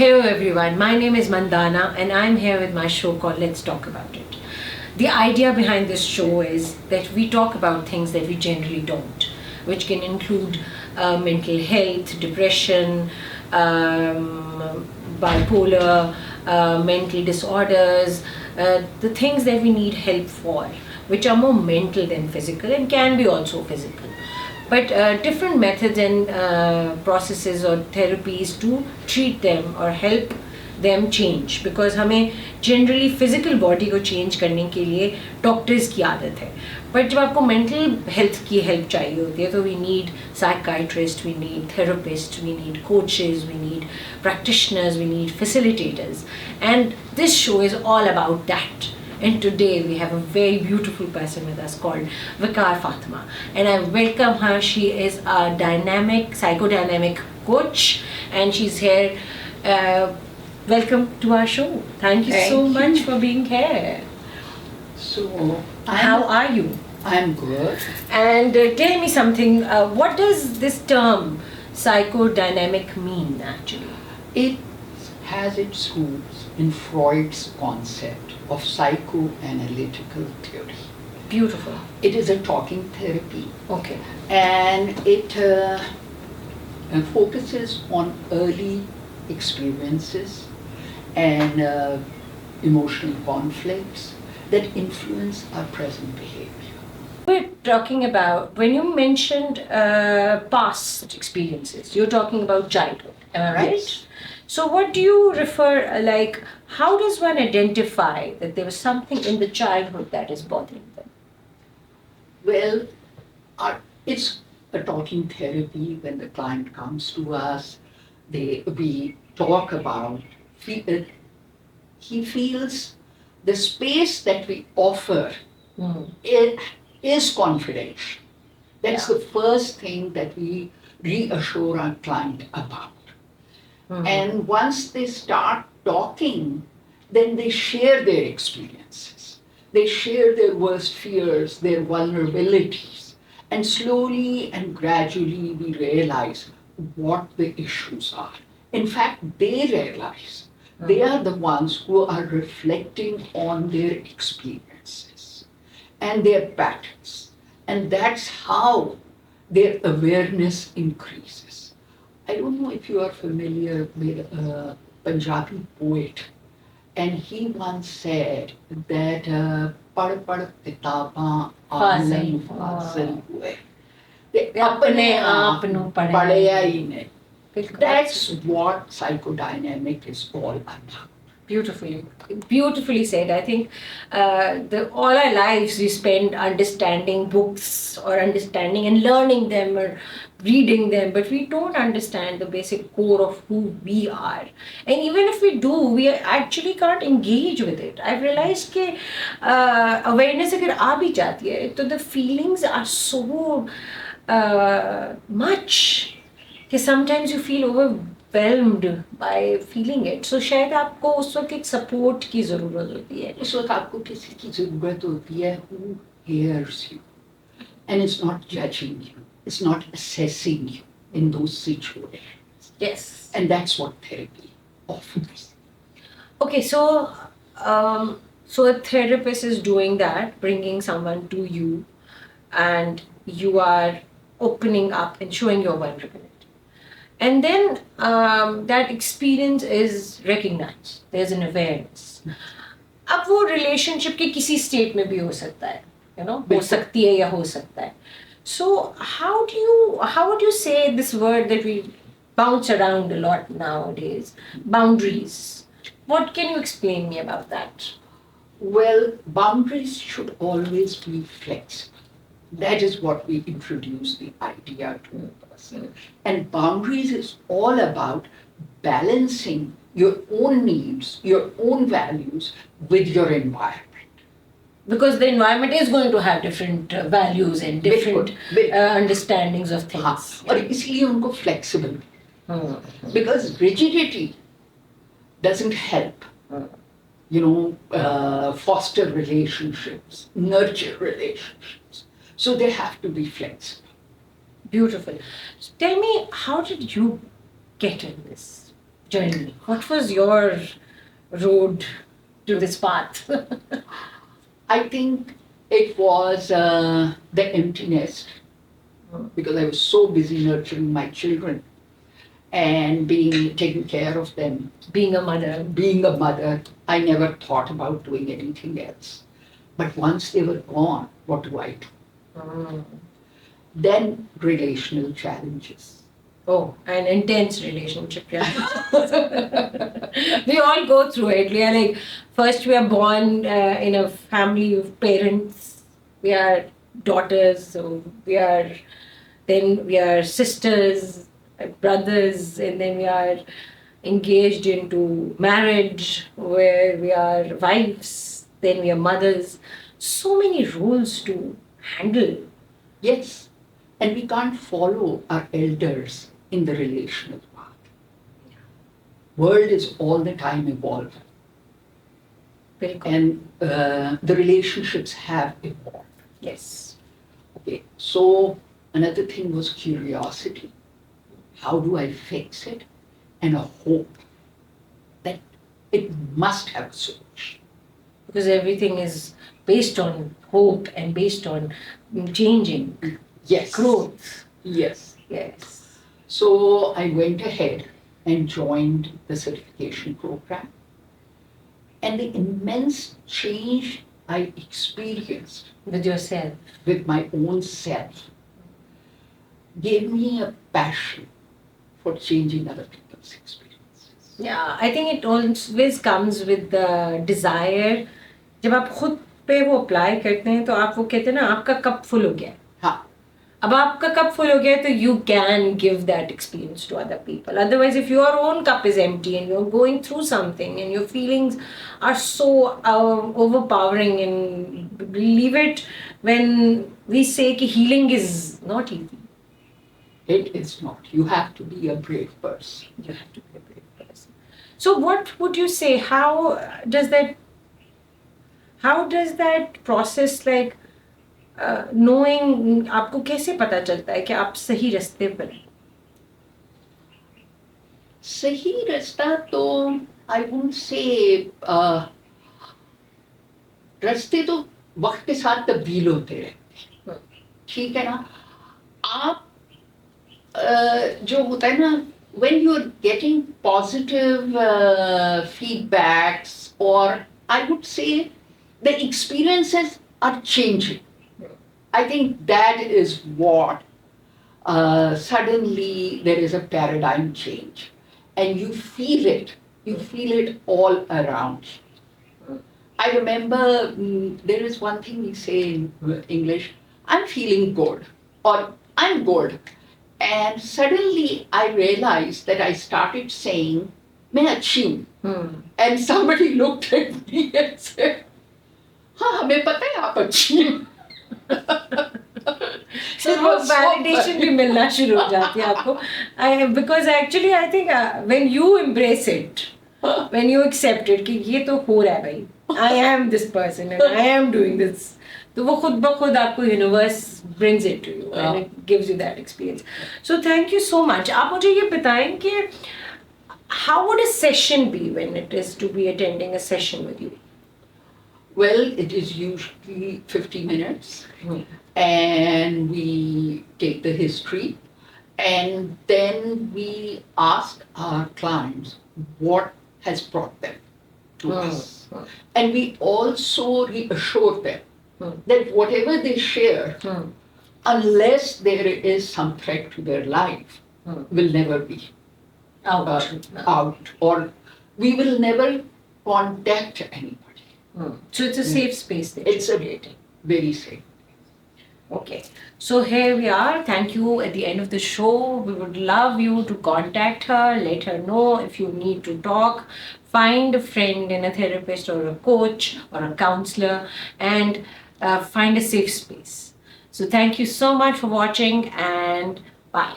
Hello everyone, my name is Mandana and I'm here with my show called Let's Talk About It. The idea behind this show is that we talk about things that we generally don't, which can include mental health, depression, bipolar, mental disorders, the things that we need help for, which are more mental than physical and can be also physical. But different methods and processes or therapies to treat them or help them change, because हमें generally physical body को change करने के लिए doctors की आदत है, but जब आपको mental health की help चाहिए होती है तो we need psychiatrists, we need therapists, we need coaches, we need practitioners, we need facilitators, and this show is all about that. And today we have a very beautiful person with us called Vikar Fatima. And I welcome her. She is a dynamic, psychodynamic coach, and she's here. Welcome to our show. Thank you so much for being here. So, how are you? I'm good. And tell me something, what does this term psychodynamic mean actually? It has its roots in Freud's concept of psychoanalytical theory. Beautiful. It is a talking therapy. Okay. And it focuses on early experiences and emotional conflicts that influence our present behavior. We're talking about, when you mentioned past experiences, you're talking about childhood, am I right? Yes. So what do you refer, like, how does one identify that there was something in the childhood that is bothering them? Well, it's a talking therapy. When the client comes to us, we talk about, he feels the space that we offer it is confidential. That's the first thing that we reassure our client about. And once they start talking, then they share their experiences. They share their worst fears, their vulnerabilities. And slowly and gradually we realize what the issues are. In fact, they realize they are the ones who are reflecting on their experiences and their patterns. And that's how their awareness increases. I don't know if you are familiar with a Punjabi poet, and he once said that पढ़ पढ़ किताबां आलम फाज़िल हुए, ते अपने आप नू पढ़िया ही नहीं. That's what psychodynamic is all about. Beautifully said. I think all our lives we spend understanding books or understanding and learning them or reading them, but we don't understand the basic core of who we are. And even if we do, we actually can't engage with it. I've realized that awareness agar aa bhi jati hai, so the feelings are so much that sometimes you feel overwhelmed by feeling it. So शायद आपको उस वक्त एक support की ज़रूरत होती है. उस वक्त आपको किसी की ज़रूरत होती है who hears you, and it's not judging you, it's not assessing you in those situations. Yes. And that's what therapy offers. Okay, so a therapist is doing that, bringing someone to you, and you are opening up and showing your vulnerability. And then that experience is recognized. There's an awareness. अब वो relationship के किसी state में भी हो सकता है, you know, हो सकती है या हो सकता है. So how would you say this word that we bounce around a lot nowadays, boundaries? What can you explain me about that? Well, boundaries should always be flexible. That is what we introduce the idea to a person. And boundaries is all about balancing your own needs, your own values with your environment. Because the environment is going to have different values and different understandings of things. और इसलिए उनको flexible. Because rigidity doesn't help. Foster relationships, nurture relationships. So they have to be flexible. Beautiful. So tell me, how did you get in this journey? What was your road to this path? I think it was the emptiness because I was so busy nurturing my children and being taking care of them. Being a mother. Being a mother, I never thought about doing anything else. But once they were gone, what do I do? Mm. Then relational challenges. Oh, an intense relationship, yeah. We all go through it. We are like, first we are born in a family of parents. We are daughters, so then we are sisters, brothers, and then we are engaged into marriage where we are wives, then we are mothers. So many roles to handle. Yes, and we can't follow our elders in the relational path. World is all the time evolving, Very good. and the relationships have evolved. Yes. Okay, so another thing was curiosity. How do I fix it? And a hope that it must have a solution. Because everything is based on hope and based on changing, Yes. growth. Yes. Yes. So I went ahead and joined the certification program. And the immense change I experienced With yourself. with my own self gave me a passion for changing other people's experiences. Yeah, I think it always comes with the desire. जब आप खुद पे वो apply करते हैं तो आप वो कहते हैं ना आपका कप फुल हो गया है. हाँ, अब आपका कप फुल हो गया है तो you can give that experience to other people. Otherwise, if your own cup is empty and you're going through something and your feelings are so overpowering, and believe it when we say कि healing is not easy. it is not. You have to be a brave person. You have to be a brave person. So what would you say? Does that process, like knowing, आपको कैसे पता चलता है कि आप सही रास्ते पर हैं? सही रास्ता तो I wouldn't say रास्ते तो वक्त के साथ तब्दील होते रहते हैं. ठीक है ना. आप जो होता है ना, when you're getting positive feedbacks, or I would say the experiences are changing. I think that is what suddenly there is a paradigm change, and you feel it all around. I remember there is one thing we say in English, I'm feeling good, or I'm good. And suddenly I realized that I started saying, मैं अच्छी हूँ. And somebody looked at me and said, हाँ हमें पता है आप अच्छी हैं. So वो validation भी मिलना शुरू हो जाती है आपको. Because actually I think when you embrace it, when you accept it कि ये तो हो रहा है भाई, I am this person and I am doing this, तो वो खुद ब खुद आपको universe brings it to you and it gives you that experience. So thank you so much. आप मुझे ये बताएं कि how would a session be when it is to be attending a session with you? Well, it is usually 50 minutes, and we take the history, and then we ask our clients what has brought them to us. And we also reassure them that whatever they share, unless there is some threat to their life, will never be out, or we will never contact anybody. So it's a safe space that It's you're a creating. very safe. Okay, so here we are. Thank you. At the end of the show, we would love you to contact her, let her know if you need to talk. Find a friend and a therapist or a coach or a counselor, and find a safe space. So thank you so much for watching, and bye.